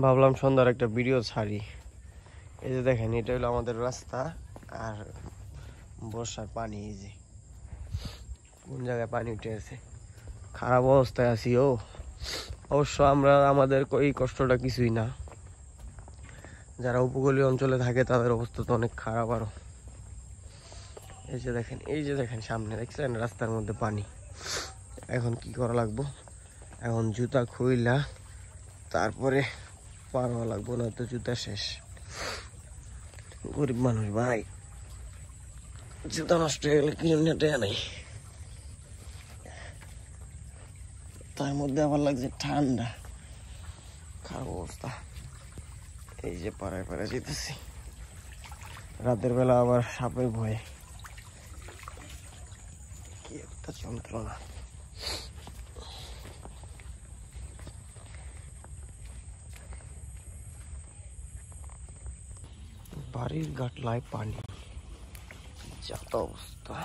ভাবলাম সন্ধ্যার একটা ভিডিও ছাড়ি। এই যে দেখেন, এটা হলো আমাদের রাস্তা আর বর্ষার পানি। এই যে কোন জায়গায় পানি উঠে আছে, খারাপ অবস্থায় আছি। অবশ্য আমাদের এই কষ্টটা কিছুই না, যারা উপকূলীয় অঞ্চলে থাকে তাদের অবস্থা তো অনেক খারাপ আরো। এই যে দেখেন সামনে দেখছেন রাস্তার মধ্যে পানি। এখন কি করা লাগবো, এখন জুতা খুইলা তারপরে পার হওয়া লাগবো, না তো জুতা শেষ। গরিব মানুষ ভাই, জুতা নষ্ট হয়ে গেলে কিনে দেয়া নাই, তার মধ্যে আবার লাগছে ঠান্ডা, খারাপ অবস্থা। এই যে পাড়ায় পাড়ায় যেতেছি, রাতের বেলা আবার সাপের ভয়ে, কি একটা যন্ত্রণা। বাড়ির গাটলায় পানি, যা তো অবস্থা।